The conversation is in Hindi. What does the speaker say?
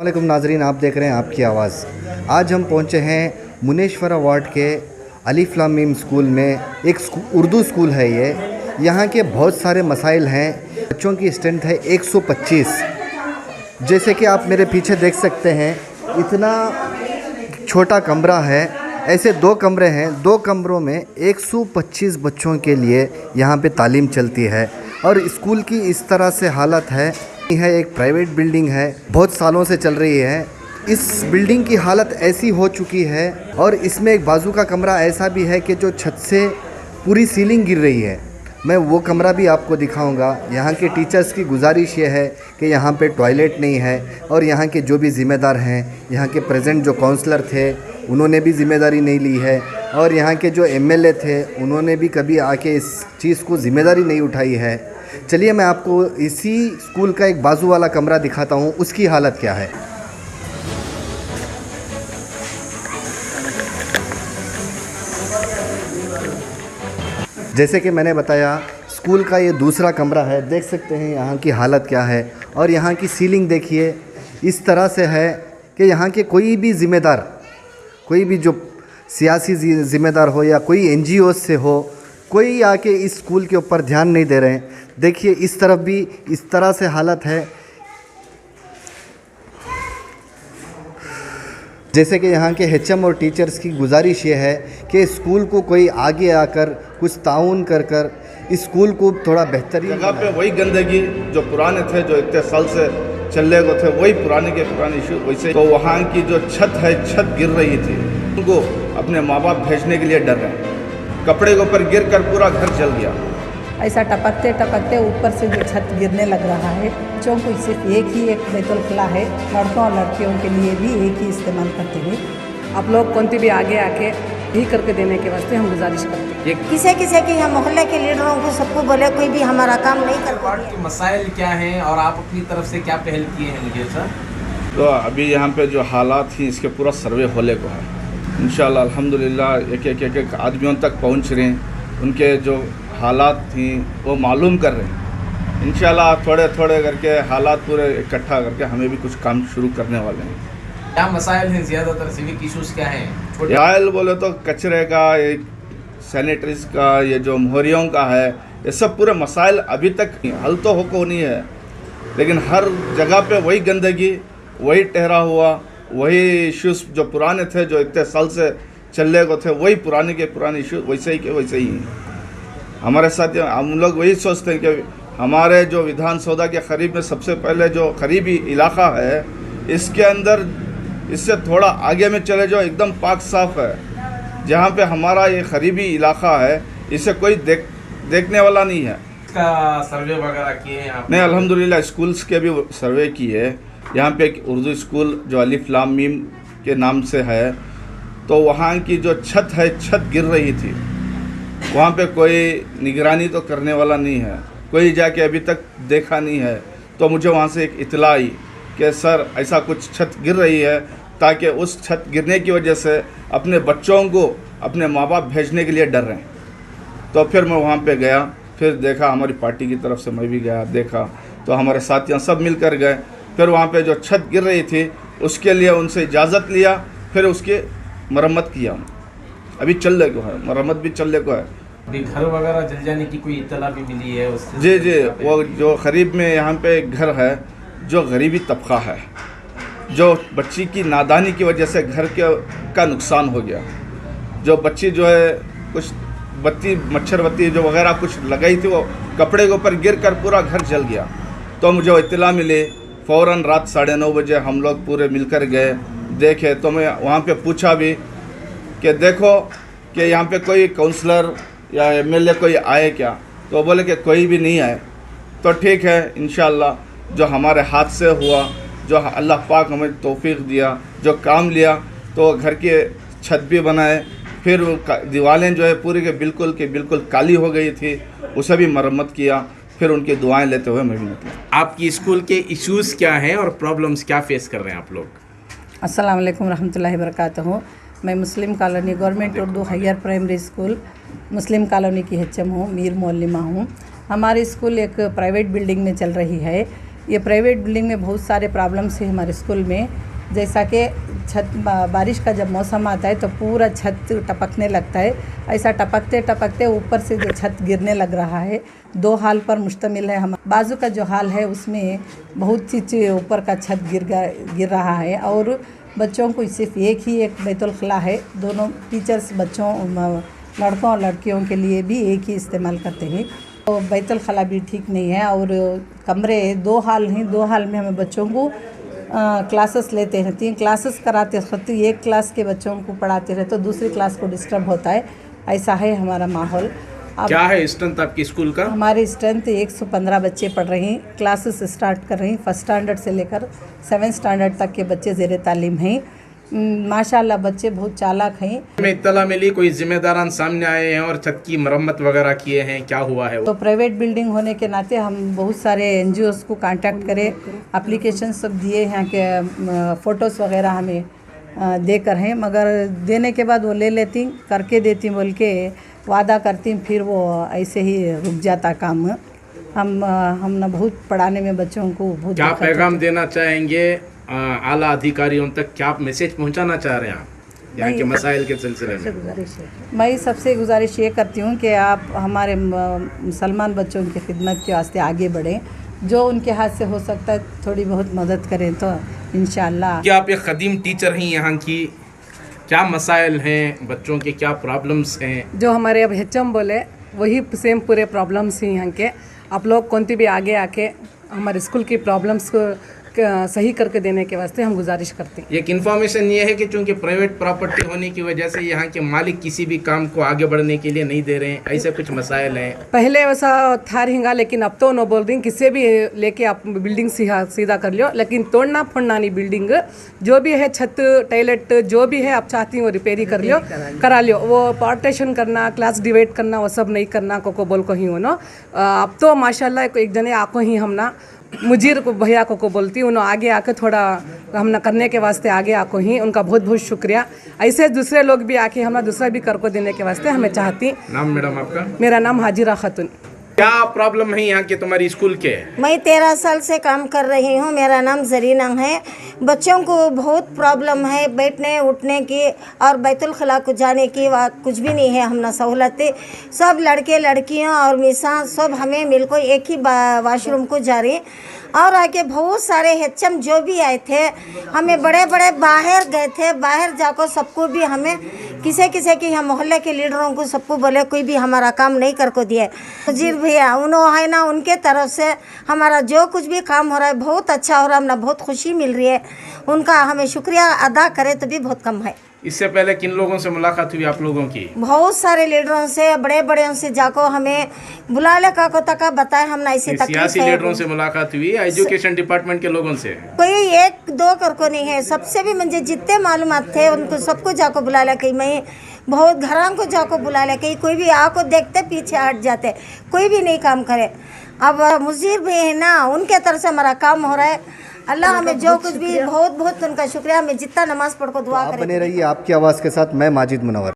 वालेकुम नाजरीन, आप देख रहे हैं आपकी आवाज़। आज हम पहुंचे हैं मुनेश्वरा वार्ड के अलिफ लाम मीम स्कूल में। एक उर्दू स्कूल है ये। यहाँ के बहुत सारे मसाइल हैं। बच्चों की स्ट्रेंथ है 125। जैसे कि आप मेरे पीछे देख सकते हैं, इतना छोटा कमरा है। ऐसे 2 कमरे हैं। 2 कमरों में 125 बच्चों के लिए यहाँ पे तालीम चलती है। और स्कूल की इस तरह से हालत है। एक प्राइवेट बिल्डिंग है, बहुत सालों से चल रही है। इस बिल्डिंग की हालत ऐसी हो चुकी है और इसमें एक बाजू का कमरा ऐसा भी है कि जो छत से पूरी सीलिंग गिर रही है। मैं वो कमरा भी आपको दिखाऊंगा। यहाँ के टीचर्स की गुजारिश ये है कि यहाँ पे टॉयलेट नहीं है और यहाँ के जो भी ज़िम्मेदार हैं, यहाँ के प्रेजेंट जो काउंसलर थे उन्होंने भी ज़िम्मेदारी नहीं ली है और यहाँ के जो एमएलए थे उन्होंने भी कभी आके इस चीज़ को ज़िम्मेदारी नहीं उठाई है। चलिए मैं आपको इसी स्कूल का एक बाजू वाला कमरा दिखाता हूँ, उसकी हालत क्या है। जैसे कि मैंने बताया, स्कूल का ये दूसरा कमरा है। देख सकते हैं यहाँ की हालत क्या है। और यहाँ की सीलिंग देखिए, इस तरह से है कि यहाँ के कोई भी ज़िम्मेदार, कोई भी जो सियासी ज़िम्मेदार हो या कोई एनजीओ से हो, कोई आके इस स्कूल के ऊपर ध्यान नहीं दे रहे हैं। देखिए इस तरफ भी इस तरह से हालत है। जैसे कि यहाँ के एचएम और टीचर्स की गुजारिश ये है कि स्कूल को कोई आगे आकर कुछ ताउन कर इस स्कूल को थोड़ा बेहतरीन जगह पे वही गंदगी जो पुराने थे, जो इतने साल से चलने को थे, वही पुराने के पुराने इशू वैसे। तो वहाँ की जो छत है, छत गिर रही थी। उनको अपने माँ बाप भेजने के लिए डर रहे हैं। कपड़े के ऊपर गिर कर पूरा घर जल गया। ऐसा टपकते टपकते ऊपर से जो छत गिरने लग रहा है। बच्चों को सिर्फ एक बैतुल खुला है, लड़कों और लड़कियों के लिए भी एक ही इस्तेमाल करते हैं। आप लोग कौन भी आगे आके ही करके देने के वास्ते हम गुजारिश करते हैं। किसे कि हम मोहल्ले के लीडरों को सबको बोले, कोई भी हमारा काम नहीं कर वार्ड के मसाइल क्या हैं और आप अपनी तरफ से क्या पहल किए हैं मुझे सर? तो अभी यहाँ पे जो हालात हैं इसके पूरा सर्वे होने को है। इंशाल्लाह अल्हम्दुलिल्लाह एक आदमियों तक पहुँच रहे हैं। उनके जो हालात थी वो मालूम कर रहे हैं। इंशाल्लाह थोड़े थोड़े करके हालात पूरे इकट्ठा करके हमें भी कुछ काम शुरू करने वाले हैं। क्या मसाइल हैं? ज़्यादातर सिविक इशूज़ क्या हैं? मसाइल बोले तो कचरे का, एक सैनिटरीज का, ये जो मोहरियों का है, ये सब पूरे मसाइल अभी तक हल तो हो नहीं है। लेकिन हर जगह पे वही गंदगी, वही ठहरा हुआ, वही इश्यूज़ जो पुराने थे, जो इतने साल से चलने को थे, वही पुराने के पुराने इशू वैसे ही के वैसे ही हैं। हमारे साथ हम लोग वही सोचते हैं कि हमारे जो विधान सौदा के करीब में सबसे पहले जो करीबी इलाका है, इसके अंदर इससे थोड़ा आगे में चले जाओ, एकदम पाक साफ है। जहाँ पे हमारा ये करीबी इलाका है, इसे कोई देखने वाला नहीं है। इसका सर्वे वगैरह किए हैं आप? नहीं, अल्हम्दुलिल्लाह स्कूल्स के भी सर्वे किए। यहाँ पे एक उर्दू स्कूल जो अलिफ लाम मीम के नाम से है, तो वहाँ की जो छत है, छत गिर रही थी। वहाँ पे कोई निगरानी तो करने वाला नहीं है, कोई जाके अभी तक देखा नहीं है। तो मुझे वहाँ से एक इत्तला आई कि सर ऐसा कुछ छत गिर रही है, ताकि उस छत गिरने की वजह से अपने बच्चों को अपने माँ बाप भेजने के लिए डर रहे हैं। तो फिर मैं वहाँ पे गया, फिर देखा, हमारी पार्टी की तरफ से मैं भी गया, देखा तो हमारे साथियाँ सब मिलकर गए। फिर वहाँ पे जो छत गिर रही थी उसके लिए उनसे इजाज़त लिया, फिर उसकी मरम्मत किया। अभी चलने को है, मरम्मत भी चलने को है। अभी घर वगैरह जल जाने की कोई इत्तला भी मिली है उससे? जी, वो जो करीब में यहाँ पे एक घर है, जो गरीबी तबका है, जो बच्ची की नादानी की वजह से घर का नुकसान हो गया। जो बच्ची जो है कुछ बत्ती, मच्छर बत्ती जो वगैरह कुछ लगाई थी, वो कपड़े के ऊपर गिर कर पूरा घर जल गया। तो मुझे इत्तला मिली, फ़ौरन रात 9:30 बजे हम लोग पूरे मिलकर गए, देखे। तो मैं वहाँ पे पूछा भी कि देखो कि यहाँ पे कोई काउंसलर या एमएलए कोई आए क्या? तो बोले कि कोई भी नहीं आए। तो ठीक है, इंशाल्लाह जो हमारे हाथ से हुआ, जो अल्लाह पाक हमें तौफीक दिया, जो काम लिया, तो घर के छत भी बनाए। फिर दीवारें जो है पूरी के बिल्कुल काली हो गई थी, उसे भी मरम्मत किया। फिर उनकी दुआएं लेते हुए मैं भी निकला। आपकी स्कूल के इश्यूज़ क्या हैं और प्रॉब्लम्स क्या फेस कर रहे हैं आप लोग? अस्सलाम वालेकुम रहमतुल्लाहि वबरकातुहू। मैं Muslim colony government Urdu higher primary school Muslim colony की एचएम हूँ, मीर मोल्लिमा हूँ। हमारी स्कूल एक प्राइवेट बिल्डिंग में चल रही है। ये प्राइवेट बिल्डिंग में बहुत सारे प्रॉब्लम्स हैं हमारे स्कूल में, जैसा कि छत बारिश का जब मौसम आता है तो पूरा छत टपकने लगता है। ऐसा टपकते टपकते ऊपर से जो छत गिरने लग रहा है। 2 हाल पर मुश्तमिल है। हम बाजू का जो हाल है उसमें बहुत चीज़ ऊपर का छत गिर रहा है और बच्चों को सिर्फ एक बैतुल खला है। दोनों टीचर्स बच्चों लड़कों और लड़कियों के लिए भी एक ही इस्तेमाल करते हैं। तो बैतुल खला भी ठीक नहीं है और कमरे 2 हाल हैं। 2 हाल में हमें बच्चों को क्लासेस लेते हैं, 3 क्लासेस कराते हैं। एक क्लास के बच्चों को पढ़ाते रहे तो दूसरी क्लास को डिस्टर्ब होता है। ऐसा है हमारा माहौल। क्या है स्ट्रेंथ आपकी स्कूल का? हमारी स्ट्रेंथ 115 बच्चे पढ़ रहे हैं। क्लासेस स्टार्ट कर रही हैं। 1st स्टैंडर्ड से लेकर 7th स्टैंडर्ड तक के बच्चे ज़ेर तालीम हैं। माशाल्लाह बच्चे बहुत चालाक हैं। में इत्तला मिली कोई जिम्मेदारान सामने आए हैं और छत की मरम्मत वगैरह किए हैं, क्या हुआ है? तो प्राइवेट बिल्डिंग होने के नाते हम बहुत सारे NGOs को कांटेक्ट करें, एप्लीकेशन सब दिए हैं कि फ़ोटोज़ वगैरह हमें देकर हैं, मगर देने के बाद वो ले लेती, करके देती बोल के वादा करती, फिर वो ऐसे ही रुक जाता काम। हम ना बहुत पढ़ाने में बच्चों को बहुत क्या पैगाम देना चाहेंगे आला अधिकारियों तक? क्या आप मैसेज पहुंचाना चाह रहे हैं आप यहाँ के मसाइल के सिलसिले में? मैं सबसे गुजारिश ये करती हूँ कि आप हमारे मुसलमान बच्चों की खिदमत के वास्ते आगे बढ़ें। जो उनके हाथ से हो सकता है थोड़ी बहुत मदद करें तो इंशाअल्लाह। क्या आप एक ख़दीम टीचर हैं यहाँ की? क्या मसाइल हैं बच्चों के, क्या प्रॉब्लम्स हैं? जो हमारे अब HM बोले वही सेम पूरे प्रॉब्लम्स हैं यहाँ के। आप लोग कौन भी आगे आके हमारे स्कूल की प्रॉब्लम्स को सही करके देने के वास्ते हम गुजारिश करते हैं। एक इन्फॉर्मेशन ये है कि चूंकि प्राइवेट प्रॉपर्टी होने की वजह से यहाँ के मालिक किसी भी काम को आगे बढ़ने के लिए नहीं दे रहे हैं, ऐसे कुछ मसाइल हैं। पहले वैसा था रहेगा, लेकिन अब तो नो बोल रही किसी भी लेके आप बिल्डिंग सीधा कर लियो, लेकिन तोड़ना फोड़ना नहीं। बिल्डिंग जो भी है, छत टॉयलेट जो भी है आप चाहती हो रिपेयरी कर लियो, करा लियो। वो पार्टीशन करना, क्लास डिवाइड करना, वो सब नहीं करना। को बोल को ही हो ना। अब तो माशाल्लाह एक जने आको ही हम ना मुजीर को भैया को बोलती, उन्होंने आगे आके थोड़ा हम ना करने के वास्ते आगे आको ही उनका बहुत बहुत शुक्रिया। ऐसे दूसरे लोग भी आके हम दूसरा भी कर को देने के वास्ते हमें चाहती। नाम मैडम आपका? मेरा नाम हाजिरा खातून। क्या प्रॉब्लम है यहाँ के तुम्हारी स्कूल के? मैं 13 साल से काम कर रही हूँ। मेरा नाम जरीना है। बच्चों को बहुत प्रॉब्लम है बैठने उठने की और बैतुल खला को जाने की। कुछ भी नहीं है हमने सहूलतें। सब लड़के लड़कियाँ और मिसा सब हमें मिलकर एक ही वाशरूम को जा रही। और आके बहुत सारे HM जो भी आए थे, हमें बड़े बड़े बाहर गए थे। बाहर जाकर सबको भी हमें किसी की हम मोहल्ले के लीडरों को सबको बोले कोई भी हमारा काम नहीं कर को दिए। जी भैया उन्होंने है ना, उनके तरफ से हमारा जो कुछ भी काम हो रहा है बहुत अच्छा हो रहा है। हमें बहुत खुशी मिल रही है। उनका हमें शुक्रिया अदा करें तो भी बहुत कम है। इससे पहले किन लोगों से मुलाकात हुई आप लोगों की? बहुत सारे लीडरों से, बड़े बड़े से जाको हमें बुला ले का को तक बताए। हम ना ऐसी सियासी लीडरों से मुलाकात हुई, एजुकेशन डिपार्टमेंट के लोगों से? कोई 1-2 कर को नहीं है। सबसे भी मुझे जितने मालूमात थे उनको सबको जाको बुला ले। कहीं मैं बहुत घरों को जाको बुला ले, कहीं कोई भी आको देखते पीछे हट जाते, कोई भी नहीं काम करे। अब मुजीर भी है ना, उनके तरफ से हमारा काम हो रहा है। अल्लाह हमें जो कुछ भी बहुत बहुत उनका शुक्रिया। हमें जितना नमाज पढ़ को दुआ आप करें। बने रहिए आपकी आवाज़ के साथ। मैं माजिद मुनव्वर।